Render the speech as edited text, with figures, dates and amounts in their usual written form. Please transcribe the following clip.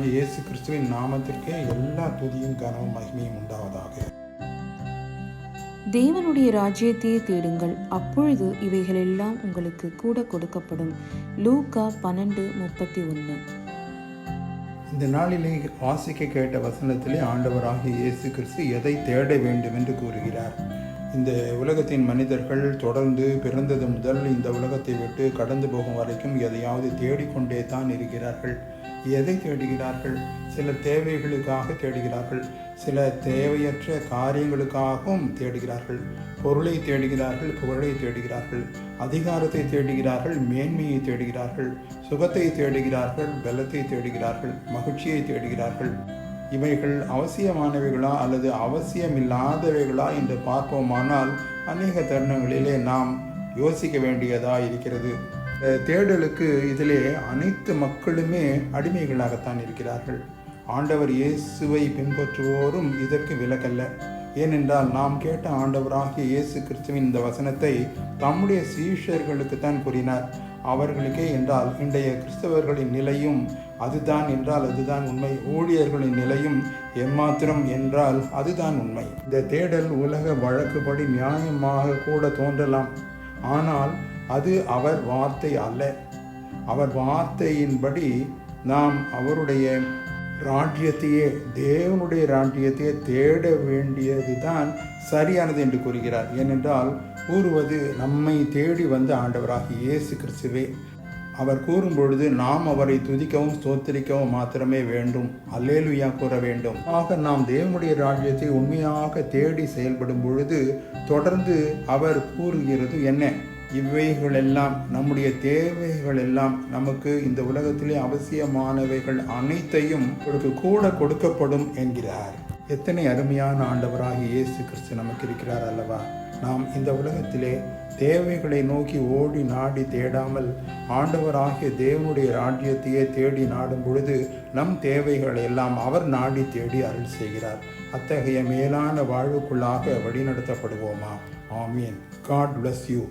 ஆண்டவராகிய இயேசு கிறிஸ்துவின் நாமத்திற்கே எல்லா துதியும் கனமும் மகிமையும் உண்டாவதாக. தேவனுடைய ராஜ்யத்தையே தேடுங்கள், அப்பொழுது இவைகளெல்லாம் உங்களுக்கு கூட கொடுக்கப்படும். லூக்கா 12:31. இந்த நாளிலே வாசிக்க கேட்ட வசனத்திலே ஆண்டவராகிய இயேசு கிறிஸ்து எதை தேட வேண்டும் என்று கூறுகிறார். இந்த உலகத்தின் மனிதர்கள் தொடர்ந்து பிறந்தது முதல் இந்த உலகத்தை விட்டு கடந்து போகும் வரைக்கும் எதையாவது தேடிக்கொண்டே தான் இருக்கிறார்கள். எதை தேடுகிறார்கள்? சில தேவைகளுக்காக தேடுகிறார்கள், சில தேவையற்ற காரியங்களுக்காகவும் தேடுகிறார்கள். பொருளை தேடுகிறார்கள், புகழை தேடுகிறார்கள், அதிகாரத்தை தேடுகிறார்கள், மேன்மையை தேடுகிறார்கள், சுகத்தை தேடுகிறார்கள், பலத்தை தேடுகிறார்கள், மகிழ்ச்சியை தேடுகிறார்கள். இவைகள் அவசியமானவைகளா அல்லது அவசியமில்லாதவைகளா என்று பார்ப்போமானால் அநேக தருணங்களிலே நாம் யோசிக்க வேண்டியதா இருக்கிறது. தேடலுக்கு இதிலே அனைத்து மக்களுமே அடிமைகளாகத்தான் இருக்கிறார்கள். ஆண்டவர் இயேசுவை பின்பற்றுவோரும் இதற்கு விலக்கல்ல. ஏனென்றால் நாம் கேட்ட ஆண்டவராகிய இயேசு கிறிஸ்துவின் இந்த வசனத்தை தம்முடைய சீஷர்களுக்குத்தான் கூறினார். அவர்களுக்கே என்றால் இன்றைய கிறிஸ்தவர்களின் நிலையும் அதுதான் என்றால் அதுதான் உண்மை. ஊழியர்களின் நிலையும் எம்மாத்திரம் என்றால் அதுதான் உண்மை. இந்த தேடல் உலக வழக்குப்படி நியாயமாக கூட தோன்றலாம். ஆனால் அது அவர் வார்த்தை அல்ல. அவர் வார்த்தையின்படி நாம் அவருடைய ராஜ்யத்தையே, தேவனுடைய ராஜ்யத்தையே தேட வேண்டியது தான் சரியானது என்று கூறுகிறார். ஏனென்றால் கூறுவது நம்மை தேடி வந்த ஆண்டவராகிய இயேசு கிறிஸ்துவே. அவர் கூறும் பொழுது நாம் அவரை துதிக்கவும் ஸ்தோத்திரிக்கவும் மாத்திரமே வேண்டும், அல்லேலூயா கூற வேண்டும். ஆக நாம் தேவனுடைய ராஜ்யத்தை உண்மையாக தேடி செயல்படும் பொழுது தொடர்ந்து அவர் கூறுகிறது என்ன? இவைகளெல்லாம் நம்முடைய தேவைகள் எல்லாம் நமக்கு இந்த உலகத்திலே அவசியமானவைகள் அனைத்தையும் கூட கொடுக்கப்படும் என்கிறார். எத்தனை அருமையான ஆண்டவராகிய இயேசு கிறிஸ்து நமக்கு இருக்கிறார் அல்லவா? நாம் இந்த உலகத்திலே தேவைகளை நோக்கி ஓடி நாடி தேடாமல் ஆண்டவராகிய தேவனுடைய ராஜ்யத்தையே தேடி நாடும் பொழுது நம் தேவைகளை எல்லாம் அவர் நாடி தேடி அருள் செய்கிறார். அத்தகைய மேலான வாழ்வுக்குள்ளாக வழிநடத்தப்படுவோமா? ஆமீன். God bless you.